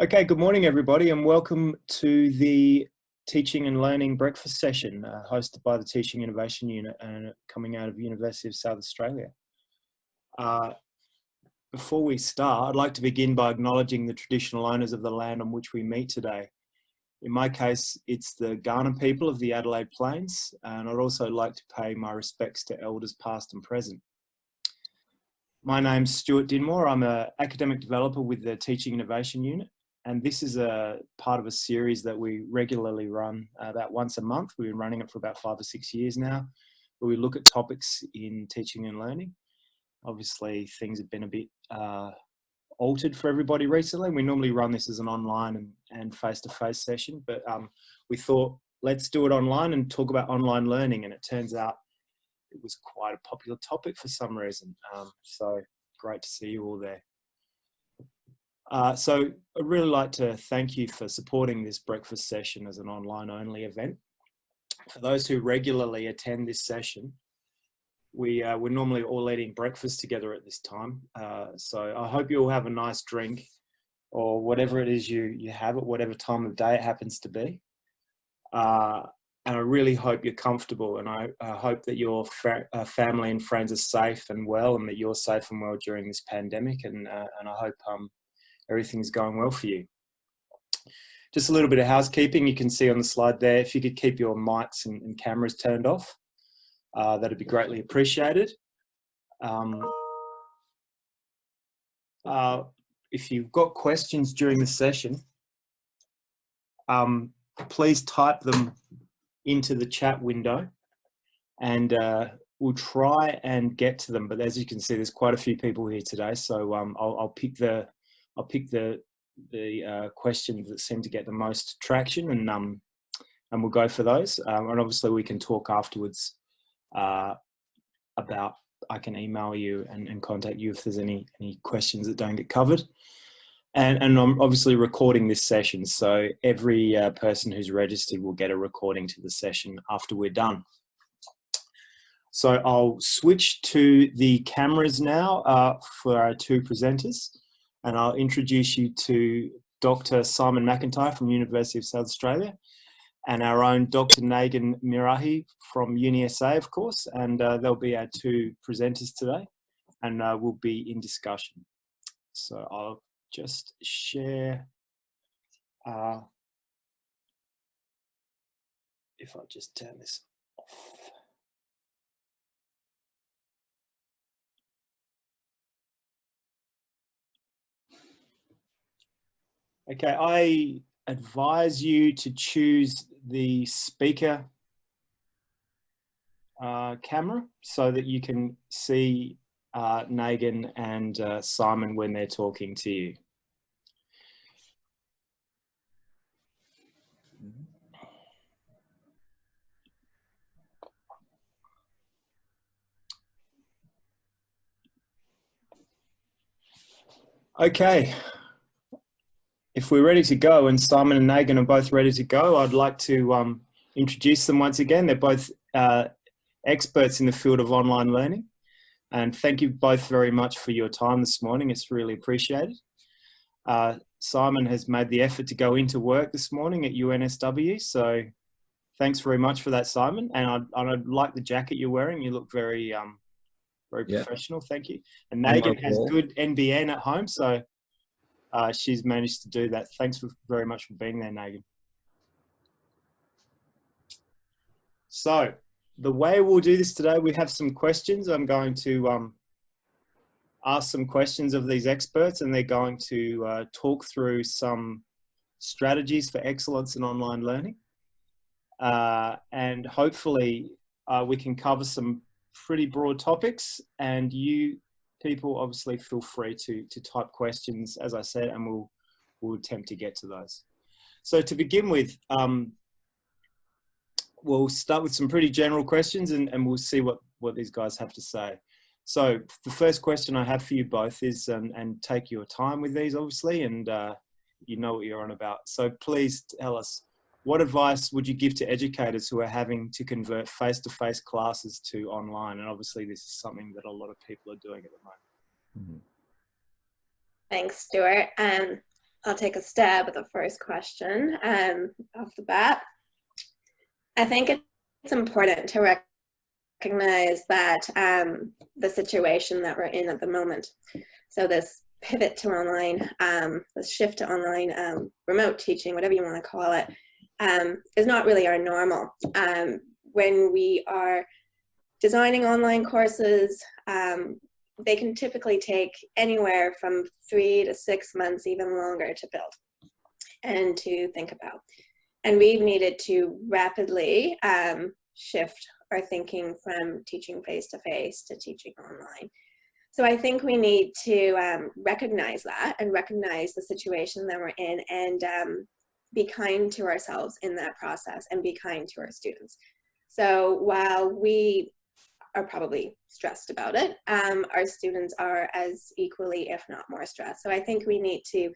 Okay, good morning everybody and welcome to the Teaching and Learning Breakfast Session hosted by the Teaching Innovation Unit and coming out of University of South Australia. Before we start, I'd like to begin by acknowledging the traditional owners of the land on which we meet today. In my case, it's the Kaurna people of the Adelaide Plains, and I'd also like to pay my respects to elders past and present. My name's Stuart Dinmore. I'm an academic developer with the Teaching Innovation Unit. And this is a part of a series that we regularly run about once a month. We've been running it for about 5 or 6 years now, where we look at topics in teaching and learning. Obviously, things have been a bit altered for everybody recently. We normally run this as an online and face-to-face session, but we thought, let's do it online and talk about online learning. And it turns out it was quite a popular topic for some reason. So great to see you all there. So I'd really like to thank you for supporting this breakfast session as an online only event. For those who regularly attend this session, we're normally all eating breakfast together at this time. So I hope you all have a nice drink or whatever it is you have at whatever time of day it happens to be. And I really hope you're comfortable, and I hope that your family and friends are safe and well, and that you're safe and well during this pandemic. And I hope everything's going well for you. Just a little bit of housekeeping. You can see on the slide there, if you could keep your mics and cameras turned off, that'd be greatly appreciated. If you've got questions during the session, please type them into the chat window and we'll try and get to them. But as you can see, there's quite a few people here today, so I'll pick the questions that seem to get the most traction, and we'll go for those. And obviously we can talk afterwards about, I can email you and contact you if there's any questions that don't get covered. And I'm obviously recording this session, so every person who's registered will get a recording to the session after we're done. So I'll switch to the cameras now for our two presenters. And I'll introduce you to Dr Simon McIntyre from University of South Australia, and our own Dr Negin Mirriahi from UNISA, of course, and they'll be our two presenters today, and we'll be in discussion. So I'll just share, if I just turn this off. Okay, I advise you to choose the speaker camera so that you can see Negin and Simon when they're talking to you. Okay. If we're ready to go, and Simon and Negin are both ready to go, I'd like to introduce them once again. They're both experts in the field of online learning. And thank you both very much for your time this morning. It's really appreciated. Simon has made the effort to go into work this morning at UNSW. So thanks very much for that, Simon. And I like the jacket you're wearing. You look very professional. Thank you. And Negin has good NBN at home. So she's managed to do that. Thanks very much for being there, Negin. So the way we'll do this today, we have some questions. I'm going to ask some questions of these experts, and they're going to talk through some strategies for excellence in online learning. And hopefully we can cover some pretty broad topics, and you people obviously feel free to type questions, as I said, and we'll attempt to get to those. So to begin with, we'll start with some pretty general questions, and we'll see what these guys have to say. So the first question I have for you both is, and take your time with these obviously, and you know what you're on about. So please tell us, what advice would you give to educators who are having to convert face-to-face classes to online? And obviously this is something that a lot of people are doing at the moment. Thanks, Stuart. I'll take a stab at the first question off the bat. I think it's important to recognize that the situation that we're in at the moment, so this pivot to online, this shift to online remote teaching, whatever you want to call it, is not really our normal. When we are designing online courses, they can typically take anywhere from 3 to 6 months, even longer, to build and to think about. And we've needed to rapidly shift our thinking from teaching face-to-face to teaching online. So I think we need to recognize that and recognize the situation that we're in, and be kind to ourselves in that process and be kind to our students. So while we are probably stressed about it, our students are as equally, if not more, stressed. So I think we need to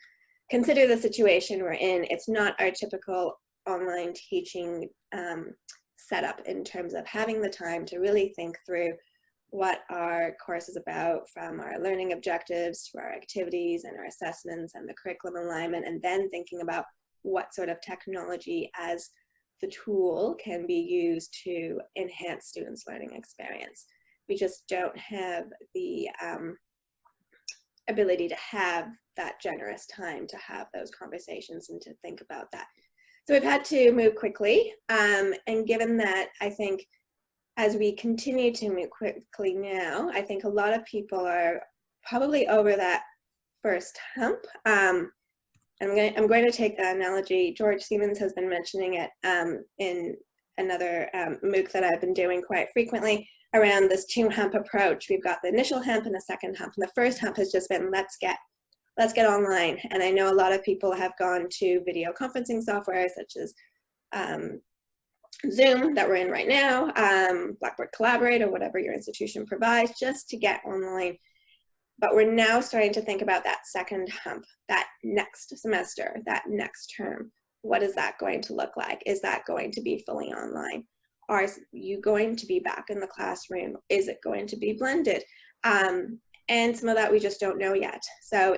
consider the situation we're in. It's not our typical online teaching setup in terms of having the time to really think through what our course is about, from our learning objectives to our activities and our assessments and the curriculum alignment, and then thinking about what sort of technology as the tool can be used to enhance students' learning experience. We just don't have the ability to have that generous time to have those conversations and to think about that. So we've had to move quickly, and given that, I think as we continue to move quickly now, I think a lot of people are probably over that first hump. I'm going to take the analogy. George Siemens has been mentioning it in another MOOC that I've been doing quite frequently around this 2-hump approach. We've got the initial hump and the second hump. And the first hump has just been, let's get online. And I know a lot of people have gone to video conferencing software such as Zoom that we're in right now, Blackboard Collaborate, or whatever your institution provides, just to get online. But we're now starting to think about that second hump, that next semester, that next term. What is that going to look like? Is that going to be fully online? Are you going to be back in the classroom? Is it going to be blended? And some of that we just don't know yet. So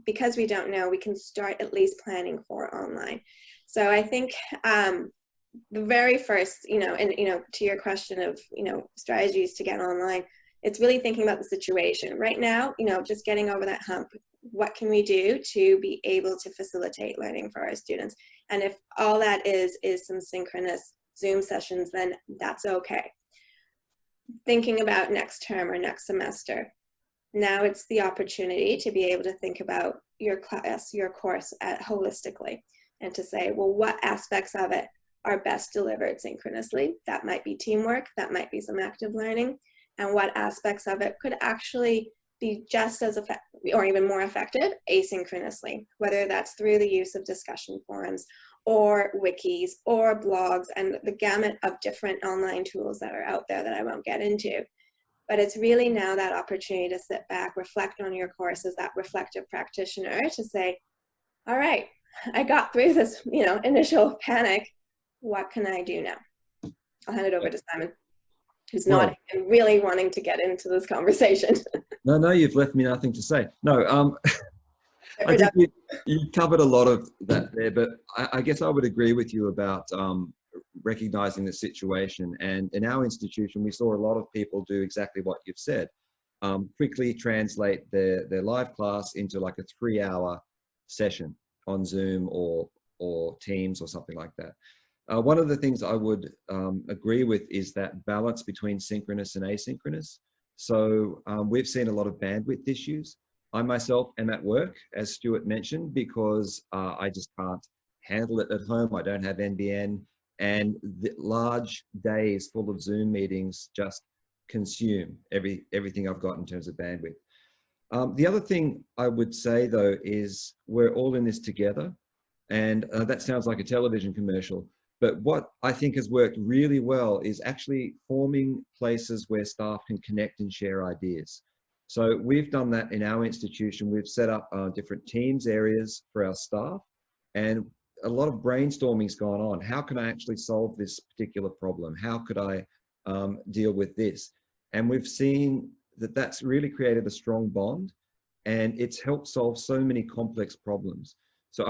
because we don't know, we can start at least planning for online. So I think the very first, to your question of, strategies to get online, it's really thinking about the situation. Right now, just getting over that hump, what can we do to be able to facilitate learning for our students? And if all that is some synchronous Zoom sessions, then that's okay. Thinking about next term or next semester, now it's the opportunity to be able to think about your class, your course holistically, and to say, well, what aspects of it are best delivered synchronously? That might be teamwork, that might be some active learning, and what aspects of it could actually be just as effective or even more effective asynchronously, whether that's through the use of discussion forums or wikis or blogs and the gamut of different online tools that are out there that I won't get into. But it's really now that opportunity to sit back, reflect on your course as that reflective practitioner, to say, all right, I got through this, initial panic. What can I do now? I'll hand it over to Simon, who's nodding and really wanting to get into this conversation. No, you've left me nothing to say. No, I think you covered a lot of that there, but I guess I would agree with you about recognizing the situation. And in our institution, we saw a lot of people do exactly what you've said. Quickly translate their live class into like a 3-hour session on Zoom or Teams or something like that. One of the things I would agree with is that balance between synchronous and asynchronous. So we've seen a lot of bandwidth issues. I myself am at work, as Stuart mentioned, because I just can't handle it at home. I don't have NBN, and the large days full of Zoom meetings just consume everything I've got in terms of bandwidth. The other thing I would say, though, is we're all in this together, and that sounds like a television commercial. But what I think has worked really well is actually forming places where staff can connect and share ideas. So we've done that in our institution. We've set up different teams areas for our staff, and a lot of brainstorming's gone on. How can I actually solve this particular problem? How could I deal with this? And we've seen that that's really created a strong bond, and it's helped solve so many complex problems. So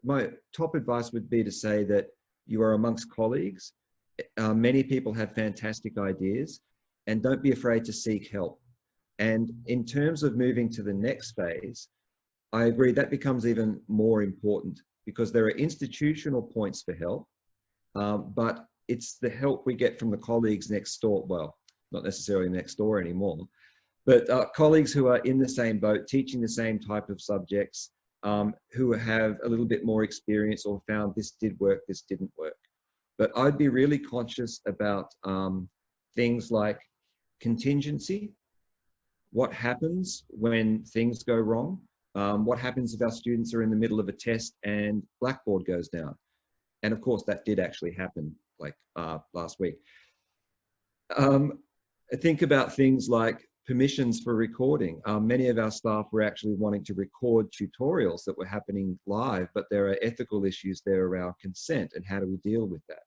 my top advice would be to say that you are amongst colleagues. Many people have fantastic ideas, and don't be afraid to seek help. And in terms of moving to the next phase, I agree that becomes even more important, because there are institutional points for help, but it's the help we get from the colleagues next door. Well, not necessarily next door anymore, but colleagues who are in the same boat, teaching the same type of subjects, who have a little bit more experience or found this did work, this didn't work. But I'd be really conscious about things like contingency. What happens when things go wrong? What happens if our students are in the middle of a test and Blackboard goes down? And of course, that did actually happen, like last week. Think about things like permissions for recording. Many of our staff were actually wanting to record tutorials that were happening live, but there are ethical issues there around consent and how do we deal with that.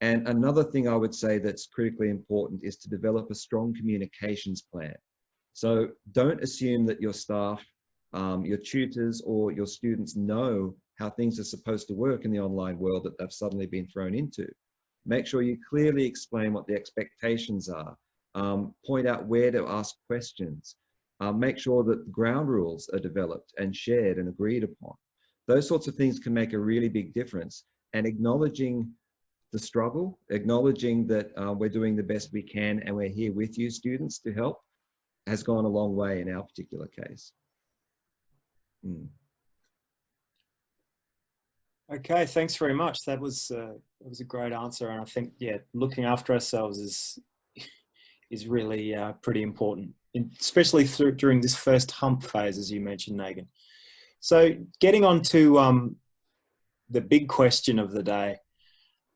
And another thing I would say that's critically important is to develop a strong communications plan. So don't assume that your staff, your tutors or your students know how things are supposed to work in the online world that they've suddenly been thrown into. Make sure you clearly explain what the expectations are. Point out where to ask questions. Make sure that ground rules are developed and shared and agreed upon. Those sorts of things can make a really big difference. And acknowledging the struggle, acknowledging that we're doing the best we can and we're here with you students to help, has gone a long way in our particular case. Okay, thanks very much. That was a great answer, and I think, yeah, looking after ourselves is really pretty important, especially during this first hump phase, as you mentioned, Negin. So getting on to the big question of the day,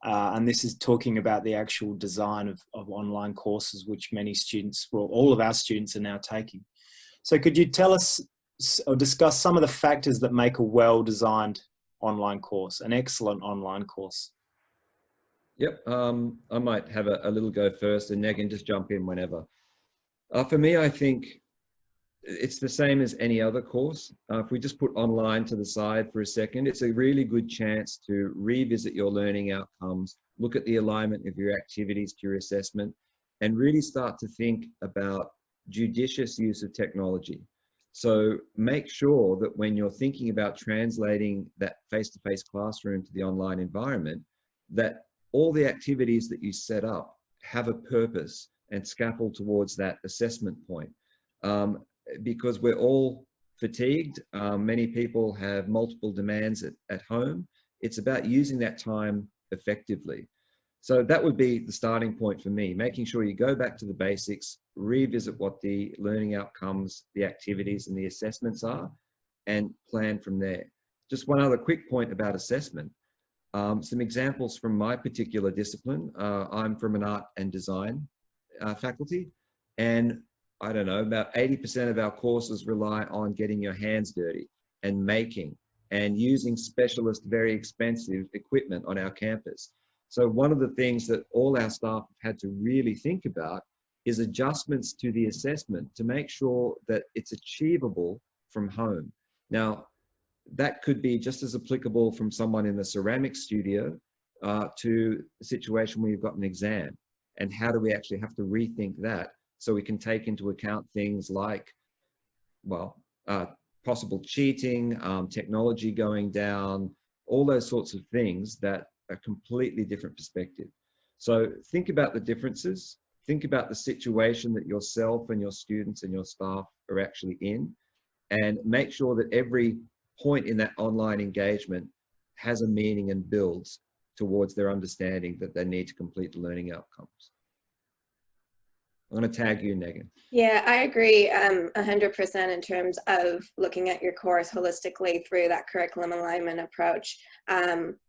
and this is talking about the actual design of online courses, which many students, well, all of our students are now taking. So could you tell us or discuss some of the factors that make a well-designed online course, an excellent online course? Yep, I might have a little go first, and Negin, just jump in whenever. For me, I think it's the same as any other course. If we just put online to the side for a second, it's a really good chance to revisit your learning outcomes, look at the alignment of your activities to your assessment, and really start to think about judicious use of technology. So make sure that when you're thinking about translating that face-to-face classroom to the online environment, that all the activities that you set up have a purpose and scaffold towards that assessment point. Because we're all fatigued. Many people have multiple demands at home. It's about using that time effectively. So that would be the starting point for me, making sure you go back to the basics, revisit what the learning outcomes, the activities and the assessments are, and plan from there. Just one other quick point about assessment. Some examples from my particular discipline. I'm from an art and design faculty, and I don't know, about 80% of our courses rely on getting your hands dirty and making and using specialist, very expensive equipment on our campus. So one of the things that all our staff have had to really think about is adjustments to the assessment to make sure that it's achievable from home. Now, that could be just as applicable from someone in the ceramics studio to a situation where you've got an exam. And how do we actually have to rethink that so we can take into account things like, well, possible cheating, technology going down, all those sorts of things that are completely different perspective. So think about the differences, think about the situation that yourself and your students and your staff are actually in, and make sure that every point in that online engagement has a meaning and builds towards their understanding that they need to complete the learning outcomes. I'm going to tag you, Negin. Yeah, I agree 100% in terms of looking at your course holistically through that curriculum alignment approach.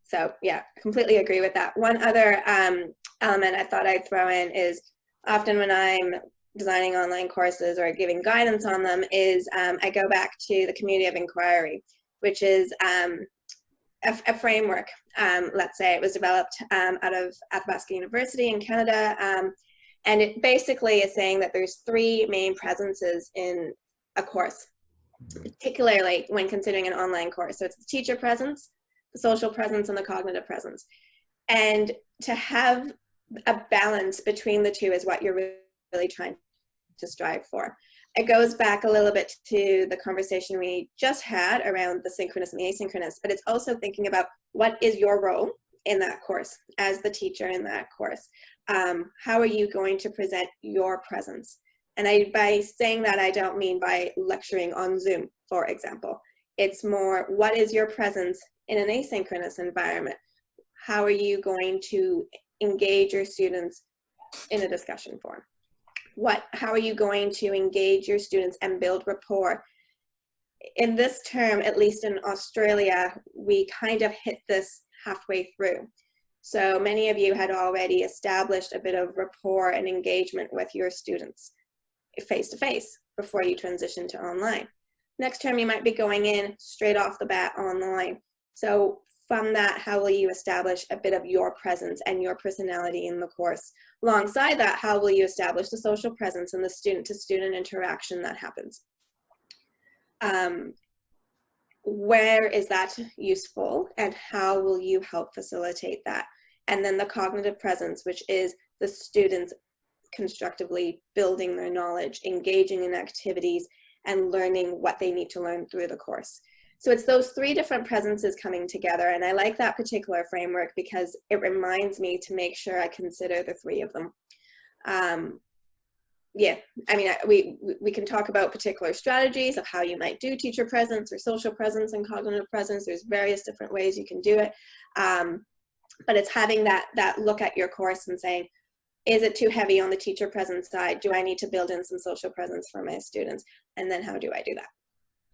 So yeah, completely agree with that. One other element I thought I'd throw in is often when I'm designing online courses or giving guidance on them is I go back to the community of inquiry, which is a framework. Let's say it was developed out of Athabasca University in Canada. And it basically is saying that there's 3 main presences in a course. particularly when considering an online course. So it's the teacher presence, the social presence, and the cognitive presence. And to have a balance between the two is what you're really trying to strive for. It goes back a little bit to the conversation we just had around the synchronous and the asynchronous, but it's also thinking about what is your role in that course as the teacher in that course. How are you going to present your presence? And by saying that, I don't mean by lecturing on Zoom, for example. It's more, what is your presence in an asynchronous environment? How are you going to engage your students in a discussion forum? How are you going to engage your students and build rapport? In this term, at least in Australia, we kind of hit this halfway through. So many of you had already established a bit of rapport and engagement with your students face-to-face before you transition to online. Next term, you might be going in straight off the bat online. So from that, how will you establish a bit of your presence and your personality in the course? Alongside that, how will you establish the social presence and the student-to-student interaction that happens? Where is that useful, and how will you help facilitate that? And then the cognitive presence, which is the students constructively building their knowledge, engaging in activities, and learning what they need to learn through the course. So it's those three different presences coming together, and I like that particular framework because it reminds me to make sure I consider the three of them. Yeah, I mean, we can talk about particular strategies of how you might do teacher presence or social presence and cognitive presence. There's various different ways you can do it, but it's having that look at your course and saying, is it too heavy on the teacher presence side? Do I need to build in some social presence for my students? And then how do I do that?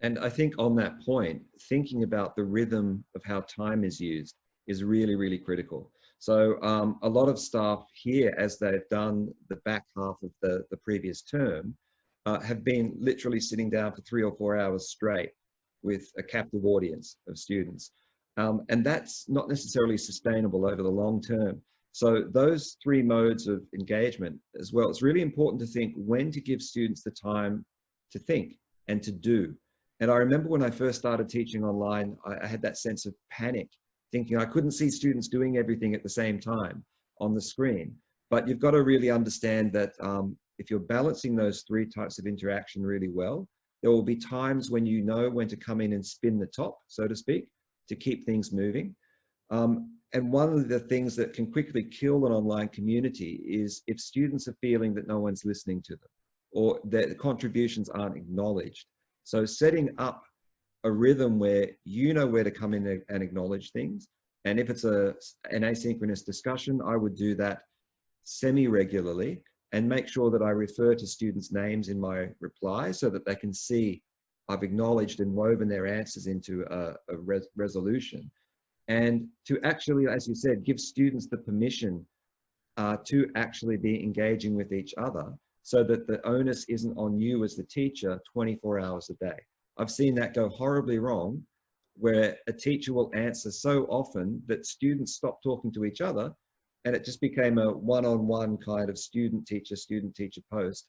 And I think on that point, thinking about the rhythm of how time is used is really, really critical. So a lot of staff here, as they've done the back half of the previous term, have been literally sitting down for 3 or 4 hours straight with a captive audience of students. And that's not necessarily sustainable over the long term. So those three modes of engagement as well, it's really important to think when to give students the time to think and to do. And I remember when I first started teaching online, I had that sense of panic, thinking I couldn't see students doing everything at the same time on the screen. But you've got to really understand that if you're balancing those three types of interaction really well, there will be times when you know when to come in and spin the top, so to speak, to keep things moving. And one of the things that can quickly kill an online community is if students are feeling that no one's listening to them or that the contributions aren't acknowledged. So setting up a rhythm where you know where to come in and acknowledge things. And if it's an asynchronous discussion, I would do that semi-regularly and make sure that I refer to students' names in my reply so that they can see I've acknowledged and woven their answers into a resolution. And to actually, as you said, give students the permission to actually be engaging with each other so that the onus isn't on you as the teacher 24 hours a day. I've seen that go horribly wrong, where a teacher will answer so often that students stop talking to each other, and it just became a one-on-one kind of student-teacher post,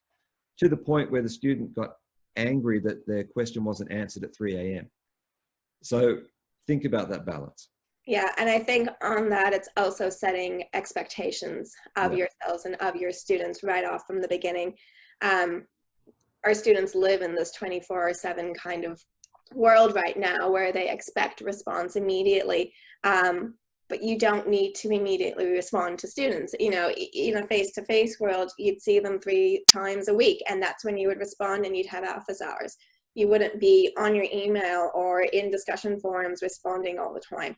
to the point where the student got angry that their question wasn't answered at 3 a.m. So think about that balance. Yeah, and I think on that, it's also setting expectations of yourselves and of your students right off from the beginning. Our students live in this 24/7 kind of world right now where they expect response immediately, but you don't need to immediately respond to students. You know, in a face-to-face world, you'd see them 3 times a week, and that's when you would respond and you'd have office hours. You wouldn't be on your email or in discussion forums responding all the time.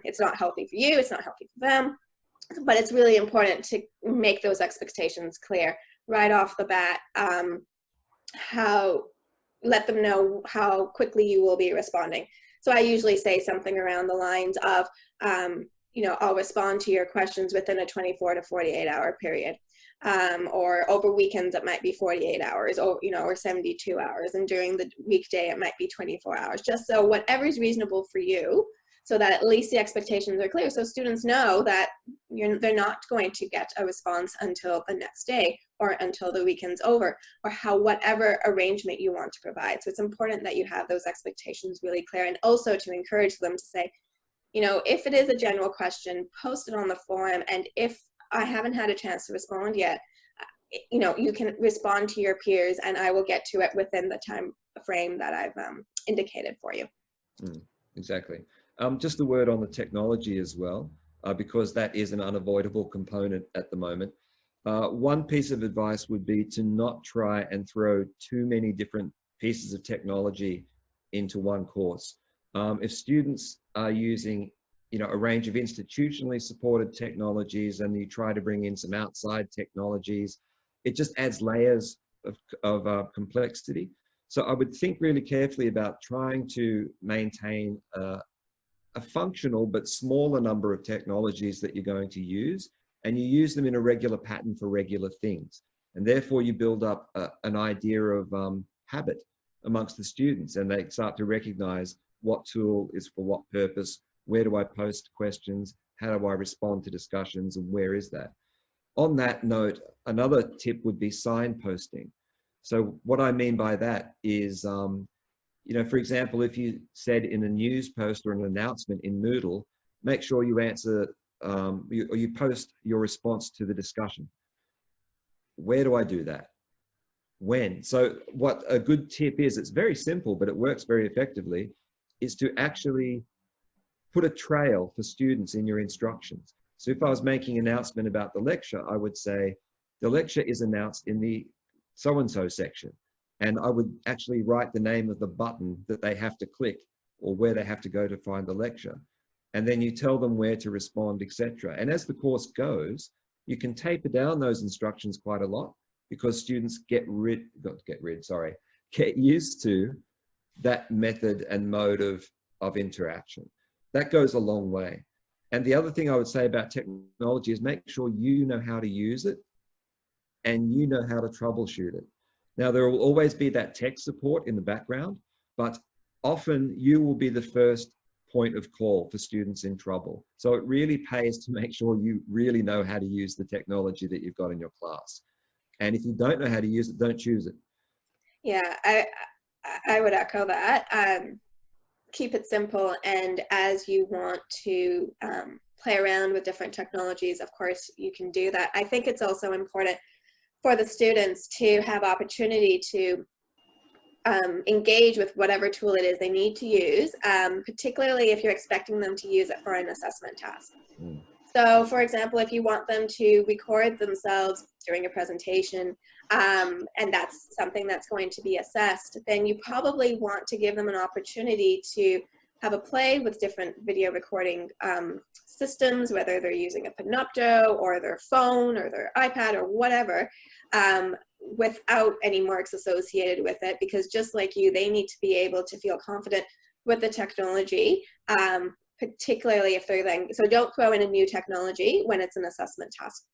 It's not healthy for you, it's not healthy for them, but it's really important to make those expectations clear right off the bat. Let them know how quickly you will be responding. So I usually say something around the lines of, you know, I'll respond to your questions within a 24 to 48 hour period. Or over weekends it might be 48 hours, or, you know, or 72 hours, and during the weekday it might be 24 hours, just so whatever is reasonable for you, so that at least the expectations are clear. So students know that they're not going to get a response until the next day or until the weekend's over, or whatever arrangement you want to provide. So it's important that you have those expectations really clear, and also to encourage them to say, you know, if it is a general question, post it on the forum, and if I haven't had a chance to respond yet, you know, you can respond to your peers and I will get to it within the time frame that I've indicated for you. Exactly. Just a word on the technology as well, because that is an unavoidable component at the moment. One piece of advice would be to not try and throw too many different pieces of technology into one course. If students are using, you know, a range of institutionally supported technologies, and you try to bring in some outside technologies, it just adds layers of complexity. So I would think really carefully about trying to maintain a functional but smaller number of technologies that you're going to use, and you use them in a regular pattern for regular things. And therefore you build up an idea of habit amongst the students, and they start to recognize what tool is for what purpose, where do I post questions, how do I respond to discussions, and where is that? On that note, another tip would be signposting. So what I mean by that is, you know, for example, if you said in a news post or an announcement in Moodle, make sure you answer, or you post your response to the discussion. Where do I do that? When? So what a good tip is, it's very simple, but it works very effectively, is to actually put a trail for students in your instructions. So if I was making an announcement about the lecture, I would say, the lecture is announced in the so-and-so section. And I would actually write the name of the button that they have to click, or where they have to go to find the lecture. And then you tell them where to respond, etc. And as the course goes, you can taper down those instructions quite a lot, because students get used to that method and mode of interaction. That goes a long way. And the other thing I would say about technology is make sure you know how to use it and you know how to troubleshoot it. Now, there will always be that tech support in the background, but often you will be the first point of call for students in trouble. So it really pays to make sure you really know how to use the technology that you've got in your class. And if you don't know how to use it, don't choose it. Yeah, I would echo that. Keep it simple, and as you want to play around with different technologies, of course you can do that. I think it's also important for the students to have opportunity to engage with whatever tool it is they need to use, particularly if you're expecting them to use it for an assessment task. So for example, if you want them to record themselves during a presentation, and that's something that's going to be assessed, then you probably want to give them an opportunity to have a play with different video recording systems, whether they're using a Panopto or their phone or their iPad or whatever, without any marks associated with it, because just like you, they need to be able to feel confident with the technology, particularly if they're then, so don't throw in a new technology when it's an assessment task.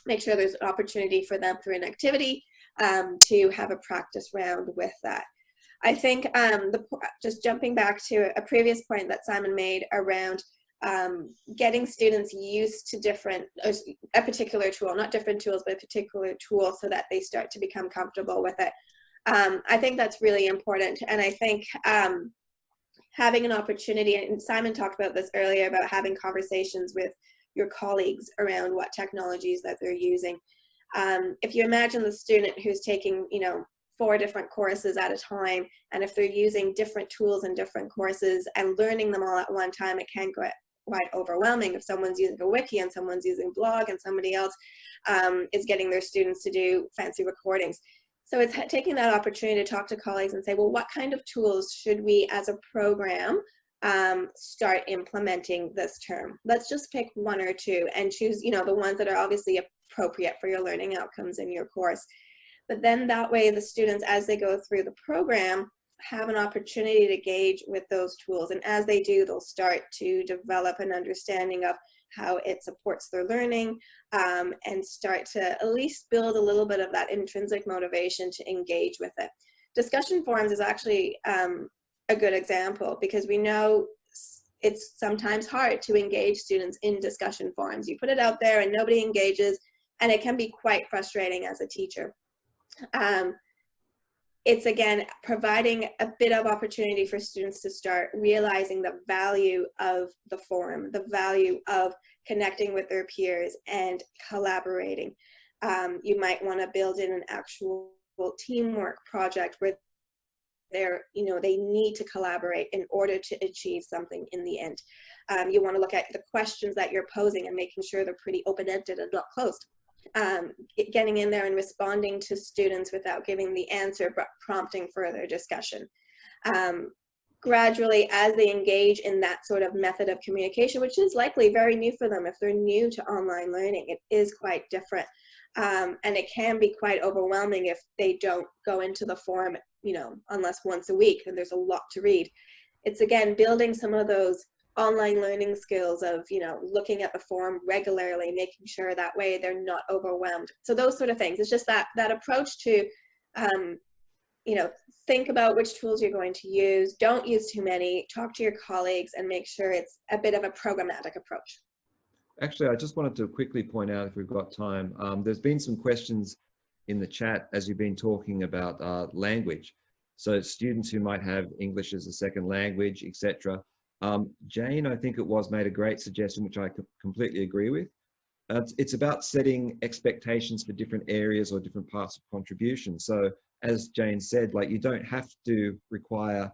Make sure there's an opportunity for them through an activity to have a practice round with that. I think just jumping back to a previous point that Simon made around getting students used to a particular tool, not different tools, but a particular tool, so that they start to become comfortable with it. I think that's really important. And I think having an opportunity, and Simon talked about this earlier, about having conversations with your colleagues around what technologies that they're using. If you imagine the student who's taking, 4 different courses at a time, and if they're using different tools in different courses and learning them all at one time, it can get quite overwhelming. If someone's using a wiki and someone's using blog and somebody else is getting their students to do fancy recordings. So it's taking that opportunity to talk to colleagues and say, well, what kind of tools should we as a program start implementing this term? Let's just pick 1 or 2 and choose, the ones that are obviously appropriate for your learning outcomes in your course. But then that way the students, as they go through the program, have an opportunity to engage with those tools. And as they do, they'll start to develop an understanding of how it supports their learning, and start to at least build a little bit of that intrinsic motivation to engage with it. Discussion forums is actually a good example, because we know it's sometimes hard to engage students in discussion forums. You put it out there and nobody engages, and it can be quite frustrating as a teacher. It's again providing a bit of opportunity for students to start realizing the value of the forum, the value of connecting with their peers and collaborating. You might want to build in an actual teamwork project where they need to collaborate in order to achieve something in the end. You want to look at the questions that you're posing and making sure they're pretty open-ended and not closed. Getting in there and responding to students without giving the answer, but prompting further discussion. Gradually, as they engage in that sort of method of communication, which is likely very new for them if they're new to online learning, it is quite different. And it can be quite overwhelming if they don't go into the forum, unless once a week, and there's a lot to read. It's again, building some of those online learning skills of, looking at the forum regularly, making sure that way they're not overwhelmed. So those sort of things. It's just that approach to, think about which tools you're going to use. Don't use too many. Talk to your colleagues and make sure it's a bit of a programmatic approach. Actually, I just wanted to quickly point out, if we've got time, there's been some questions in the chat as you've been talking about language. So students who might have English as a second language, etc. Jane, I think it was, made a great suggestion, which I completely agree with. It's about setting expectations for different areas or different parts of contribution. So as Jane said, you don't have to require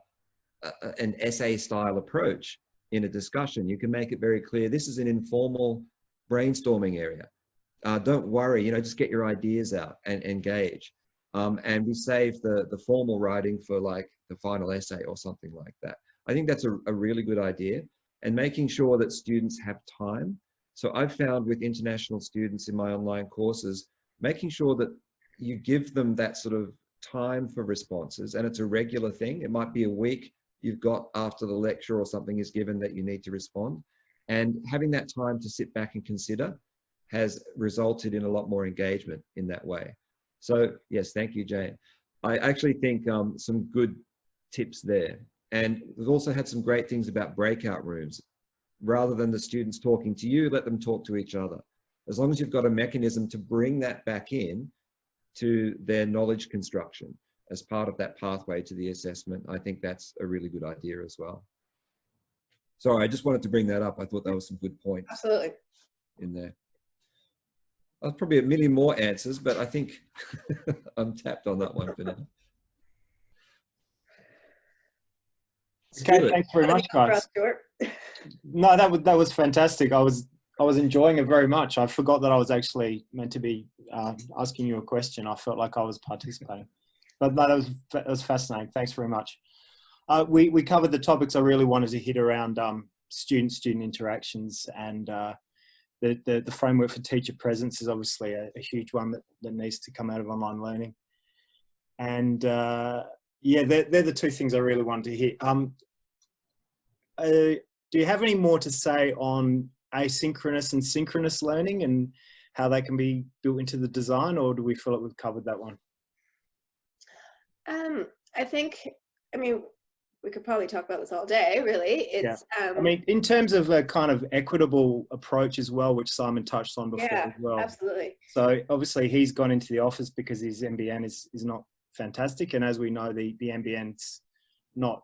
an essay style approach in a discussion. You can make it very clear, this is an informal brainstorming area. Don't worry, just get your ideas out and engage. And we save the formal writing for the final essay or something like that. I think that's a really good idea, and making sure that students have time. So I've found with international students in my online courses, making sure that you give them that sort of time for responses, and it's a regular thing. It might be a week you've got after the lecture or something is given that you need to respond, and having that time to sit back and consider has resulted in a lot more engagement in that way. So yes, thank you, Jane. I actually think some good tips there. And we've also had some great things about breakout rooms. Rather than the students talking to you, let them talk to each other. As long as you've got a mechanism to bring that back in to their knowledge construction as part of that pathway to the assessment, I think that's a really good idea as well. Sorry, I just wanted to bring that up. I thought that was some good points. Absolutely. In there. There's probably a million more answers, but I think I'm tapped on that one for now. Okay, thanks very much, guys. No, that was fantastic. I was enjoying it very much. I forgot that I was actually meant to be asking you a question. I felt like I was participating, but no, that was fascinating. Thanks very much. We covered the topics I really wanted to hit around student-student interactions, and the framework for teacher presence is obviously a huge one that needs to come out of online learning. And yeah, they're the two things I really wanted to hit. Do you have any more to say on asynchronous and synchronous learning and how they can be built into the design, or do we feel like we've covered that one? I mean, we could probably talk about this all day, really. It's, yeah. I mean, in terms of a kind of equitable approach as well, which Simon touched on before as well. Absolutely. So obviously he's gone into the office because his MBN is not fantastic. And as we know, the MBN's not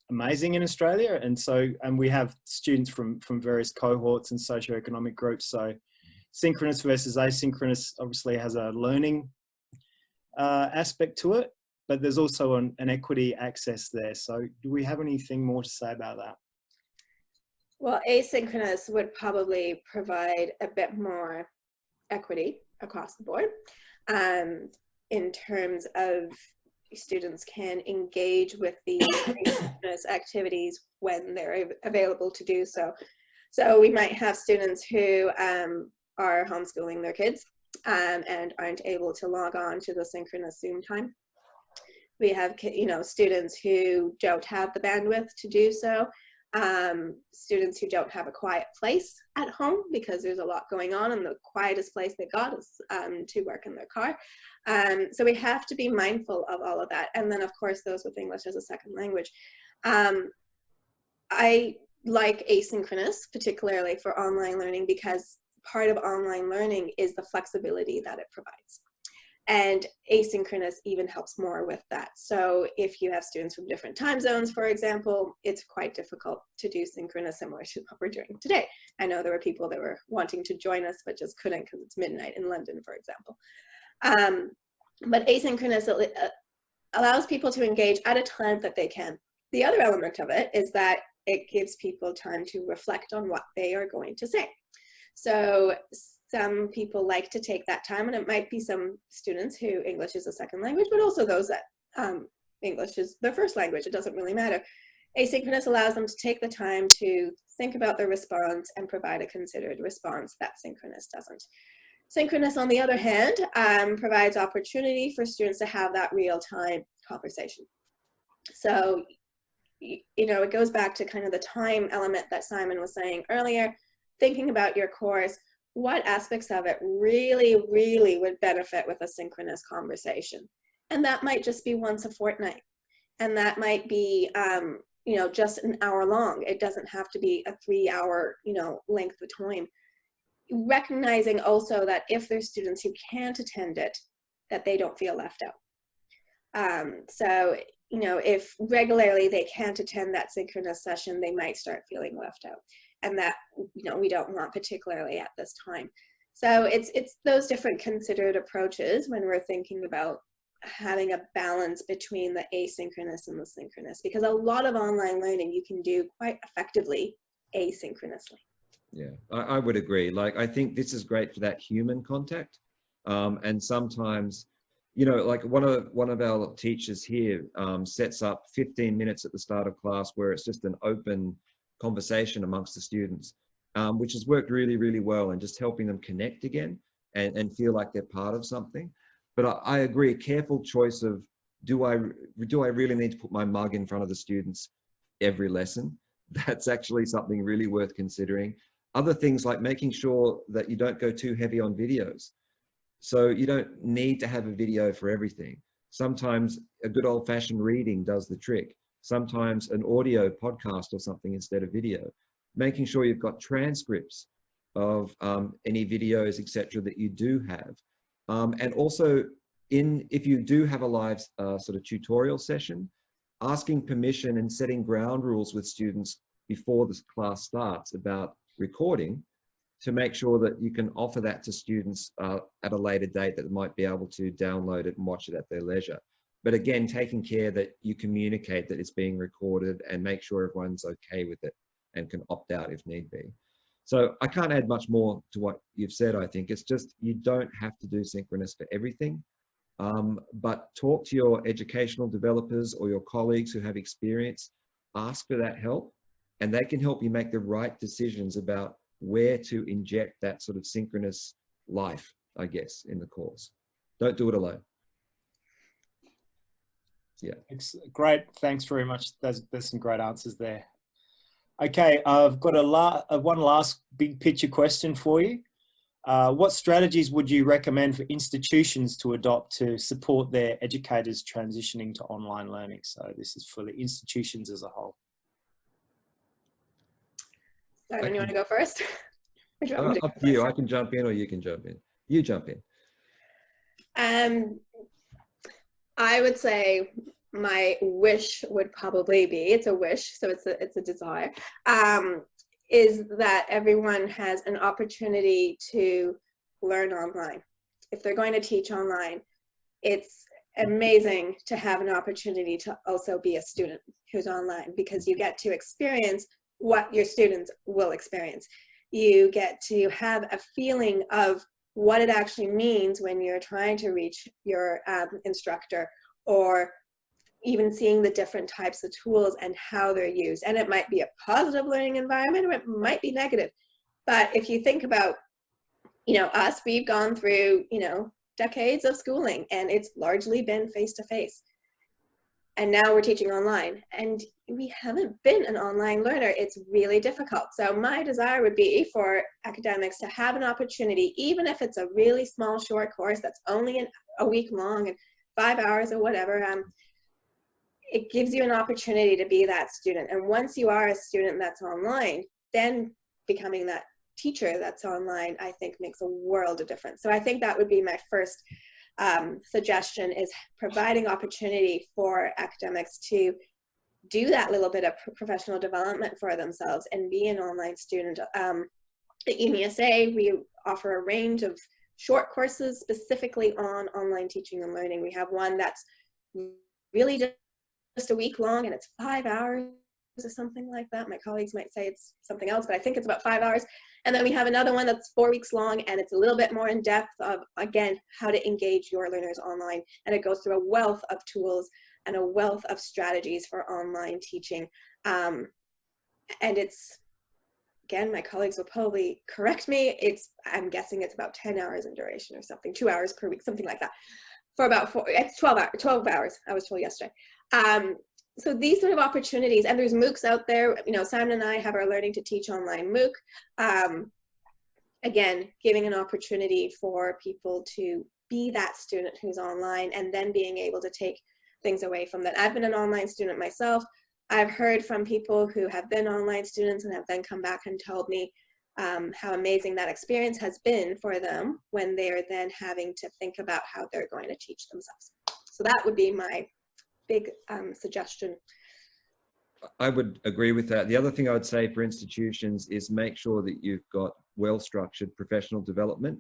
amazing in Australia. And we have students from various cohorts and socioeconomic groups. So synchronous versus asynchronous obviously has a learning aspect to it, but there's also an equity access there. So do we have anything more to say about that? Well, asynchronous would probably provide a bit more equity across the board in terms of students can engage with the asynchronous activities when they're available to do so. So we might have students who are homeschooling their kids and aren't able to log on to the synchronous Zoom time. We have, students who don't have the bandwidth to do so. Students who don't have a quiet place at home because there's a lot going on, and the quietest place they got is to work in their car. So we have to be mindful of all of that. And then, of course, those with English as a second language. I like asynchronous, particularly for online learning, because part of online learning is the flexibility that it provides. And asynchronous even helps more with that. So if you have students from different time zones, for example, it's quite difficult to do synchronous, similar to what we're doing today. I know there were people that were wanting to join us, but just couldn't because it's midnight in London, for example. But asynchronous allows people to engage at a time that they can. The other element of it is that it gives people time to reflect on what they are going to say. So some people like to take that time, and it might be some students who English is a second language, but also those that English is their first language. It doesn't really matter. Asynchronous allows them to take the time to think about their response and provide a considered response that synchronous doesn't. Synchronous, on the other hand, provides opportunity for students to have that real-time conversation. So, you know, it goes back to kind of the time element that Simon was saying earlier, thinking about your course. What aspects of it really, really would benefit with a synchronous conversation? And that might just be once a fortnight. And that might be, you know, just an hour long. It doesn't have to be a 3-hour, you know, length of time. Recognizing also that if there's students who can't attend it, that they don't feel left out. So, you know, if regularly they can't attend that synchronous session, they might start feeling left out. And that, you know, we don't want particularly at this time. So it's those different considered approaches when we're thinking about having a balance between the asynchronous and the synchronous, because a lot of online learning you can do quite effectively asynchronously. Yeah, I would agree. Like, I think this is great for that human contact. And sometimes, you know, like one of our teachers here sets up 15 minutes at the start of class where it's just an open conversation amongst the students, which has worked really, really well, and just helping them connect again and feel like they're part of something. But I agree, careful choice of, do I really need to put my mug in front of the students every lesson? That's actually something really worth considering. Other things like making sure that you don't go too heavy on videos. So you don't need to have a video for everything. Sometimes a good old-fashioned reading does the trick. Sometimes an audio podcast or something instead of video. Making sure you've got transcripts of any videos, etc., that you do have. And also, if you do have a live sort of tutorial session, asking permission and setting ground rules with students before this class starts about recording, to make sure that you can offer that to students at a later date that might be able to download it and watch it at their leisure. But again, taking care that you communicate that it's being recorded and make sure everyone's okay with it and can opt out if need be. So I can't add much more to what you've said. I think it's just, you don't have to do synchronous for everything, but talk to your educational developers or your colleagues who have experience, ask for that help, and they can help you make the right decisions about where to inject that sort of synchronous life, I guess, in the course. Don't do it alone. Yeah. Great. Thanks very much. There's some great answers there. Okay, I've got one last big picture question for you. What strategies would you recommend for institutions to adopt to support their educators transitioning to online learning? So this is for the institutions as a whole. Simon, you want to go first? Up to you. I can jump in or you can jump in. You jump in. I would say my wish would probably be, it's a wish, so it's a desire, is that everyone has an opportunity to learn online. If they're going to teach online, it's amazing to have an opportunity to also be a student who's online, because you get to experience what your students will experience. You get to have a feeling of what it actually means when you're trying to reach your instructor, or even seeing the different types of tools and how they're used. And it might be a positive learning environment, or it might be negative. But if you think about, you know, us, we've gone through, you know, decades of schooling, and it's largely been face-to-face. And now we're teaching online, and we haven't been an online learner. It's really difficult. So my desire would be for academics to have an opportunity, even if it's a really small, short course that's only a week long and 5 hours or whatever, it gives you an opportunity to be that student. And once you are a student that's online, then becoming that teacher that's online, I think makes a world of difference. So I think that would be my first suggestion, is providing opportunity for academics to do that little bit of professional development for themselves and be an online student. At UniSA, we offer a range of short courses specifically on online teaching and learning. We have one that's really just a week long, and it's 5 hours or something like that. My colleagues might say it's something else, but I think it's about 5 hours. And then we have another one that's 4 weeks long, and it's a little bit more in depth of, again, how to engage your learners online. And it goes through a wealth of tools and a wealth of strategies for online teaching. And it's, again, my colleagues will probably correct me, I'm guessing it's about 10 hours in duration or something, 2 hours per week, something like that. For about it's 12 hours, I was told yesterday. So these sort of opportunities, and there's MOOCs out there. You know, Simon and I have our Learning to Teach online MOOC. Again, giving an opportunity for people to be that student who's online, and then being able to take things away from that. I've been an online student myself. I've heard from people who have been online students and have then come back and told me how amazing that experience has been for them when they're then having to think about how they're going to teach themselves. So that would be my big suggestion. I would agree with that. The other thing I would say for institutions is make sure that you've got well-structured professional development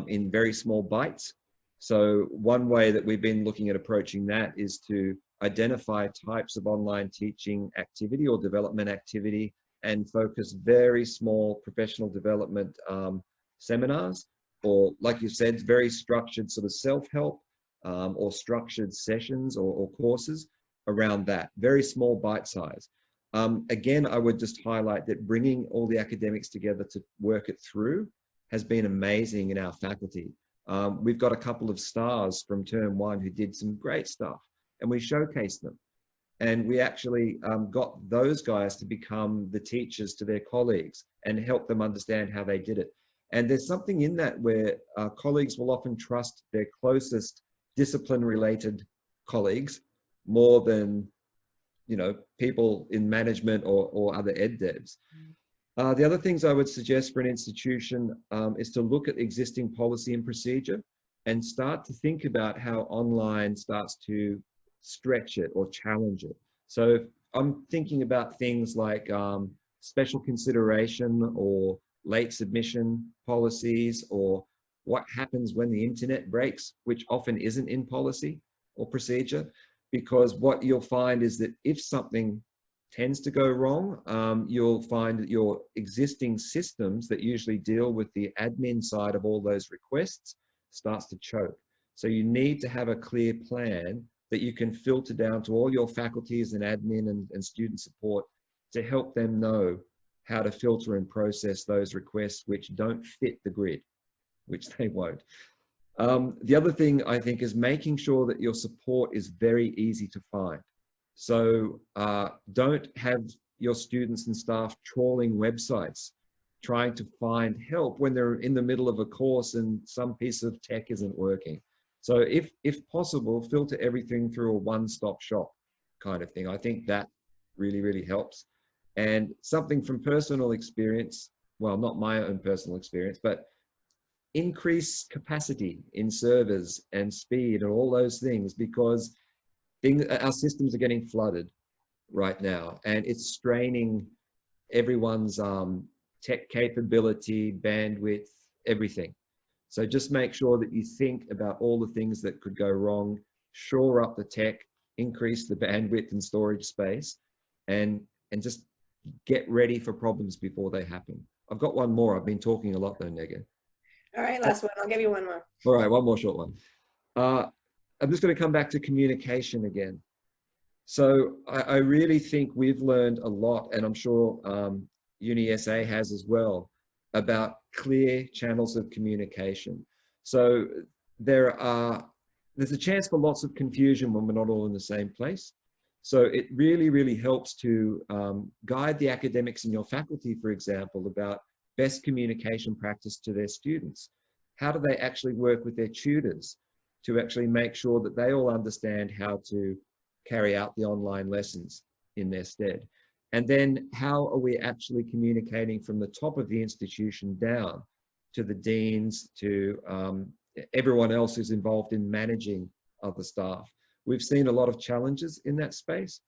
in very small bites. So one way that we've been looking at approaching that is to identify types of online teaching activity or development activity and focus very small professional development seminars, or, like you said, very structured sort of self-help or structured sessions or courses around that, very small bite size. Again, I would just highlight that bringing all the academics together to work it through has been amazing in our faculty. We've got a couple of stars from term 1 who did some great stuff, and we showcased them. And we actually got those guys to become the teachers to their colleagues and help them understand how they did it. And there's something in that where colleagues will often trust their closest discipline-related colleagues more than, you know, people in management or other ed devs. The other things I would suggest for an institution is to look at existing policy and procedure and start to think about how online starts to stretch it or challenge it. So I'm thinking about things like special consideration or late submission policies, or what happens when the internet breaks, which often isn't in policy or procedure, because what you'll find is that if something tends to go wrong, you'll find that your existing systems that usually deal with the admin side of all those requests starts to choke. So you need to have a clear plan that you can filter down to all your faculties and admin and student support to help them know how to filter and process those requests which don't fit the grid, which they won't. The other thing I think is making sure that your support is very easy to find. So don't have your students and staff trawling websites, trying to find help when they're in the middle of a course and some piece of tech isn't working. So if possible, filter everything through a one-stop shop kind of thing. I think that really, really helps. And something from personal experience, well, not my own personal experience, but increase capacity in servers and speed and all those things, because our systems are getting flooded right now, and it's straining everyone's tech capability, bandwidth, everything. So just make sure that you think about all the things that could go wrong, shore up the tech, increase the bandwidth and storage space, and just get ready for problems before they happen. I've got one more. I've been talking a lot though, Negin. All right, last one. I'll give you one more. All right, one more short one. I'm just going to come back to communication again. So I really think we've learned a lot, and I'm sure UniSA has as well, about clear channels of communication. So there's a chance for lots of confusion when we're not all in the same place. So it really, really helps to guide the academics and your faculty, for example, about best communication practice to their students. How do they actually work with their tutors to actually make sure that they all understand how to carry out the online lessons in their stead? And then how are we actually communicating from the top of the institution down to the deans, to everyone else who's involved in managing other staff? We've seen a lot of challenges in that space.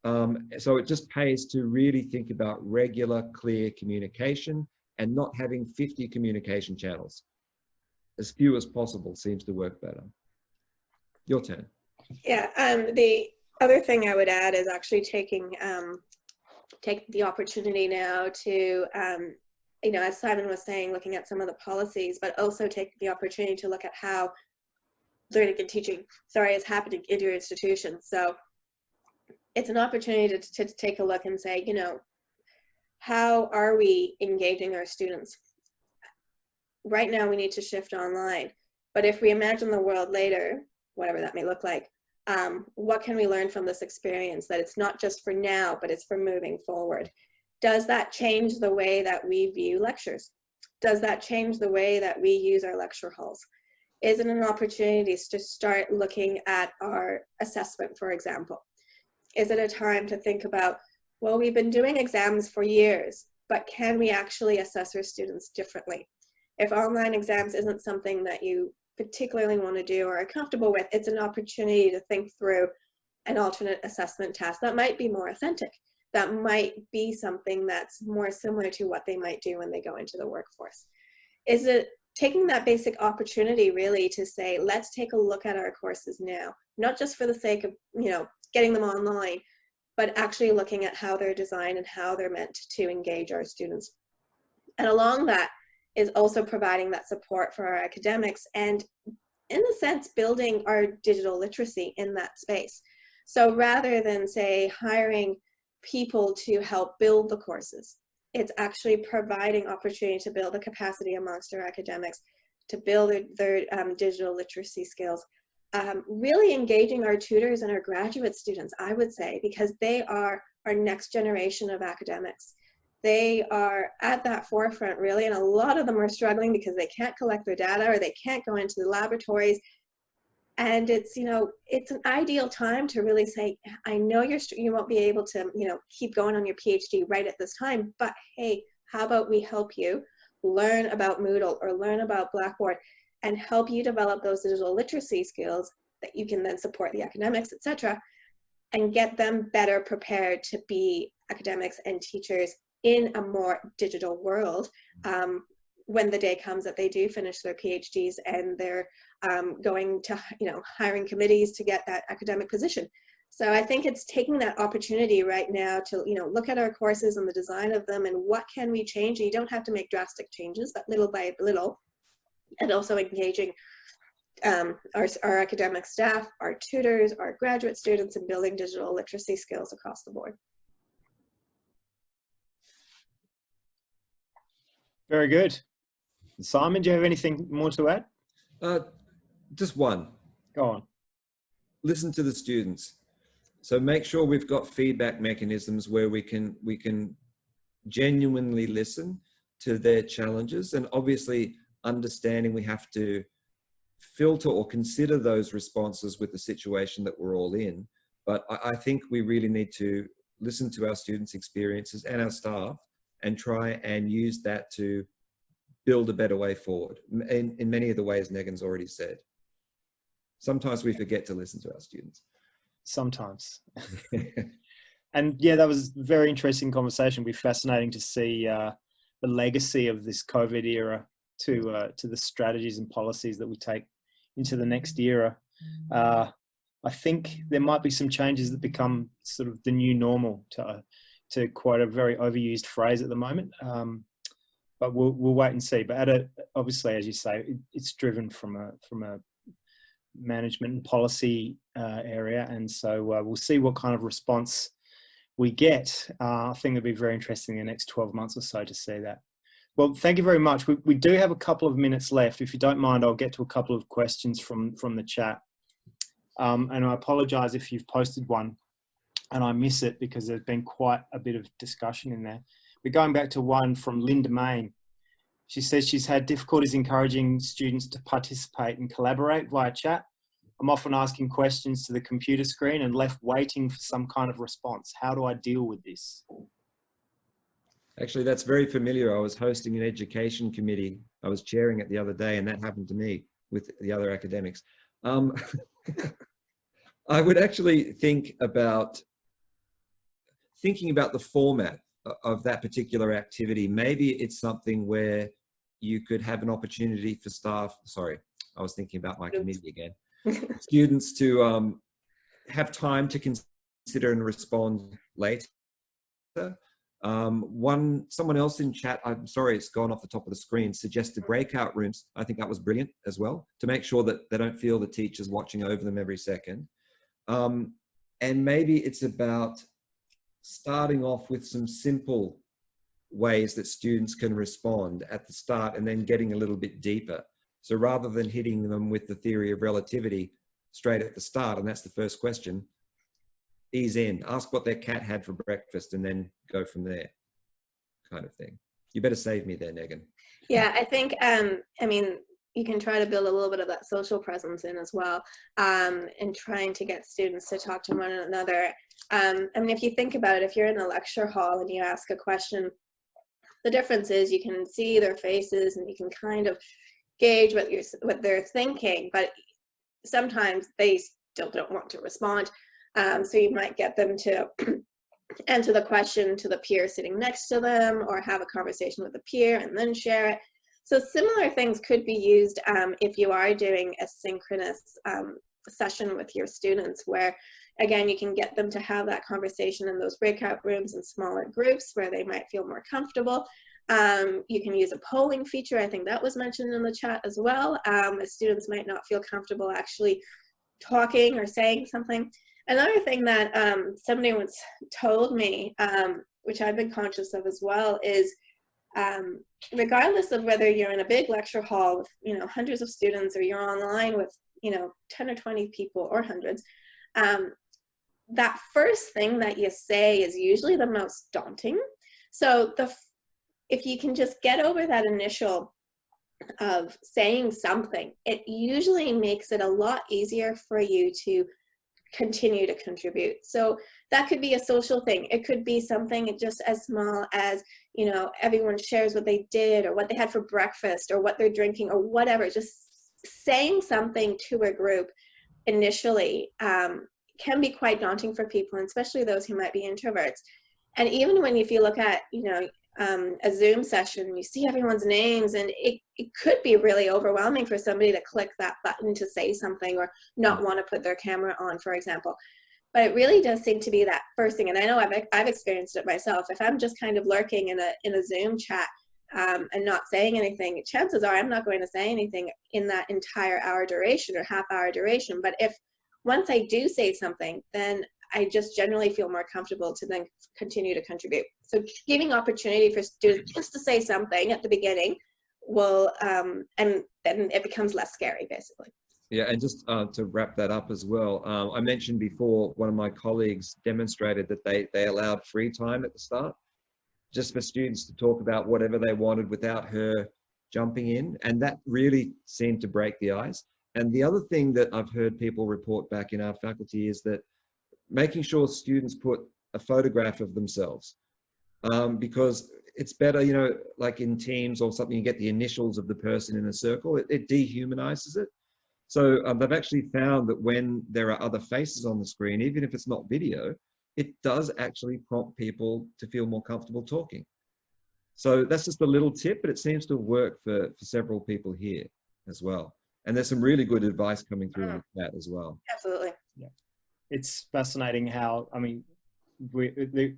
So it just pays to really think about regular, clear communication and not having 50 communication channels. As few as possible seems to work better. Your turn. Yeah, the other thing I would add is actually taking the opportunity now to, you know, as Simon was saying, looking at some of the policies, but also take the opportunity to look at how learning and teaching, is happening in your institution. So it's an opportunity to take a look and say, you know, how are we engaging our students? Right now we need to shift online, but if we imagine the world later, whatever that may look like, what can we learn from this experience, that it's not just for now, but it's for moving forward? Does that change the way that we view lectures? Does that change the way that we use our lecture halls? Is it an opportunity to start looking at our assessment, for example? Is it a time to think about, well, we've been doing exams for years, but can we actually assess our students differently? If online exams isn't something that you particularly want to do or are comfortable with, it's an opportunity to think through an alternate assessment task that might be more authentic, that might be something that's more similar to what they might do when they go into the workforce. Is it taking that basic opportunity really to say, let's take a look at our courses now, not just for the sake of, you know, getting them online, but actually looking at how they're designed and how they're meant to engage our students. And along that is also providing that support for our academics and, in a sense, building our digital literacy in that space. So rather than, say, hiring people to help build the courses, it's actually providing opportunity to build the capacity amongst our academics, to build their digital literacy skills. Really engaging our tutors and our graduate students, I would say, because they are our next generation of academics. They are at that forefront, really, and a lot of them are struggling because they can't collect their data or they can't go into the laboratories. And it's, you know, it's an ideal time to really say, I know you won't be able to, you know, keep going on your PhD right at this time, but hey, how about we help you learn about Moodle or learn about Blackboard and help you develop those digital literacy skills that you can then support the academics, etc., and get them better prepared to be academics and teachers in a more digital world when the day comes that they do finish their PhDs and they're going to, you know, hiring committees to get that academic position. So I think it's taking that opportunity right now to, you know, look at our courses and the design of them and what can we change. And you don't have to make drastic changes, but little by little, and also engaging our academic staff, our tutors, our graduate students, and building digital literacy skills across the board. Very good. Simon, do you have anything more to add? Just one. Go on. Listen to the students. So make sure we've got feedback mechanisms where we can genuinely listen to their challenges, and obviously understanding we have to filter or consider those responses with the situation that we're all in. But I think we really need to listen to our students' experiences and our staff and try and use that to build a better way forward in many of the ways Negin's already said. Sometimes we forget to listen to our students. Sometimes. And yeah, that was a very interesting conversation. It'll be fascinating to see the legacy of this COVID era to the strategies and policies that we take into the next era. I think there might be some changes that become sort of the new normal, to quote a very overused phrase at the moment. But we'll wait and see. But obviously, as you say, it's driven from a management and policy area, and so we'll see what kind of response we get. I think it'll be very interesting in the next 12 months or so to see that. Well, thank you very much. We do have a couple of minutes left. If you don't mind, I'll get to a couple of questions from the chat. And I apologise if you've posted one and I miss it, because there's been quite a bit of discussion in there. We're going back to one from Linda Main. She says she's had difficulties encouraging students to participate and collaborate via chat. I'm often asking questions to the computer screen and left waiting for some kind of response. How do I deal with this? Actually, that's very familiar. I was hosting an education committee. I was chairing it the other day, and that happened to me with the other academics. I would actually thinking about the format of that particular activity. Maybe it's something where you could have an opportunity for staff, sorry, I was thinking about my committee again, students to have time to consider and respond later. Someone else in chat, I'm sorry, it's gone off the top of the screen, suggested breakout rooms. I think that was brilliant as well, to make sure that they don't feel the teacher's watching over them every second. And maybe it's about starting off with some simple ways that students can respond at the start and then getting a little bit deeper. So rather than hitting them with the theory of relativity straight at the start, and that's the first question, ease in, ask what their cat had for breakfast and then go from there, kind of thing. You better save me there, Negin. Yeah, I think, I mean, you can try to build a little bit of that social presence in as well, and trying to get students to talk to one another. I mean, if you think about it, if you're in a lecture hall and you ask a question, the difference is you can see their faces and you can kind of gauge what they're thinking, but sometimes they still don't want to respond. So you might get them to answer the question to the peer sitting next to them, or have a conversation with the peer and then share it. So similar things could be used if you are doing a synchronous session with your students, where again, you can get them to have that conversation in those breakout rooms in smaller groups where they might feel more comfortable. You can use a polling feature. I think that was mentioned in the chat as well, as students might not feel comfortable actually talking or saying something. Another thing that somebody once told me, which I've been conscious of as well, is regardless of whether you're in a big lecture hall with, you know, hundreds of students, or you're online with, you know, 10 or 20 people or hundreds, that first thing that you say is usually the most daunting. So if you can just get over that initial of saying something, it usually makes it a lot easier for you to continue to contribute. So that could be a social thing. It could be something just as small as, you know, everyone shares what they did or what they had for breakfast or what they're drinking or whatever. Just saying something to a group initially can be quite daunting for people, and especially those who might be introverts. And even if you look at, you know, a Zoom session, you see everyone's names, and it could be really overwhelming for somebody to click that button to say something or not want to put their camera on, for example. But it really does seem to be that first thing, and I know I've experienced it myself. If I'm just kind of lurking in a Zoom chat and not saying anything, chances are I'm not going to say anything in that entire hour duration or half-hour duration. But if once I do say something, then I just generally feel more comfortable to then continue to contribute. So giving opportunity for students just to say something at the beginning will, and then it becomes less scary, basically. Yeah, and just to wrap that up as well, I mentioned before, one of my colleagues demonstrated that they allowed free time at the start, just for students to talk about whatever they wanted without her jumping in. And that really seemed to break the ice. And the other thing that I've heard people report back in our faculty is that making sure students put a photograph of themselves, because it's better, you know, like in Teams or something, you get the initials of the person in a circle, it dehumanizes it. So they've actually found that when there are other faces on the screen, even if it's not video, it does actually prompt people to feel more comfortable talking. So that's just a little tip, but it seems to work for several people here as well. And there's some really good advice coming through in the chat as well. Absolutely. Yeah. It's fascinating how, I mean, we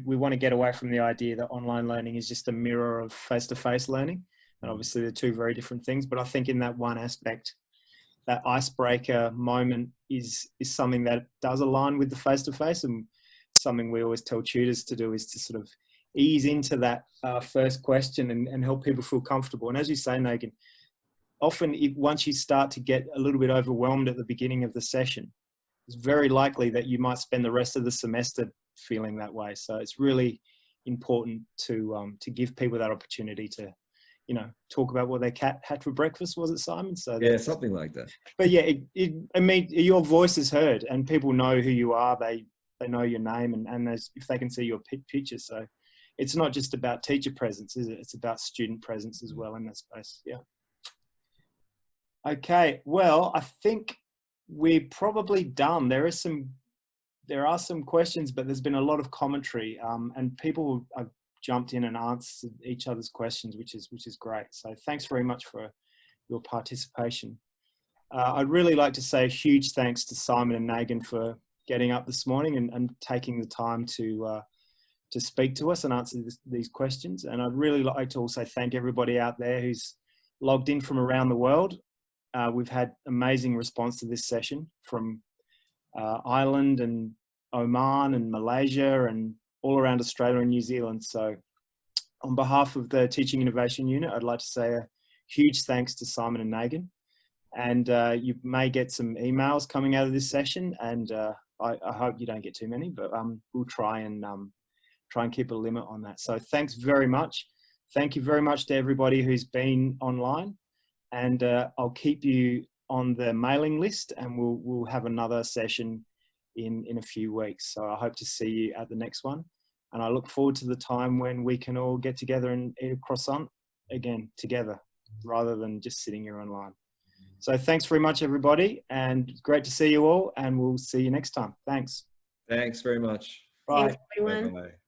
want to get away from the idea that online learning is just a mirror of face-to-face learning. And obviously they're two very different things, but I think in that one aspect, that icebreaker moment is something that does align with the face-to-face, and something we always tell tutors to do is to sort of ease into that first question and help people feel comfortable. And as you say, Negin, often once you start to get a little bit overwhelmed at the beginning of the session, it's very likely that you might spend the rest of the semester feeling that way. So it's really important to give people that opportunity to, you know, talk about what their cat had for breakfast, was it, Simon? So yeah, something like that. But yeah, I mean, your voice is heard and people know who you are. They know your name and if they can see your picture. So it's not just about teacher presence, is it? It's about student presence as well in that space. Yeah. Okay, well, I think we're probably done. There are some questions, but there's been a lot of commentary, and people have jumped in and answered each other's questions, which is great. So thanks very much for your participation. I'd really like to say a huge thanks to Simon and Negin for getting up this morning and taking the time to speak to us and answer these questions. And I'd really like to also thank everybody out there who's logged in from around the world. We've had amazing response to this session from Ireland and Oman and Malaysia and all around Australia and New Zealand. So on behalf of the Teaching Innovation Unit, I'd like to say a huge thanks to Simon and Negin. And you may get some emails coming out of this session, and I hope you don't get too many, but we'll try and keep a limit on that. So thanks very much. Thank you very much to everybody who's been online. And I'll keep you on the mailing list, and we'll have another session in a few weeks. So I hope to see you at the next one. And I look forward to the time when we can all get together and eat a croissant again together, rather than just sitting here online. So thanks very much, everybody. And great to see you all. And we'll see you next time. Thanks. Thanks very much. Bye. Thanks, everyone. Bye-bye.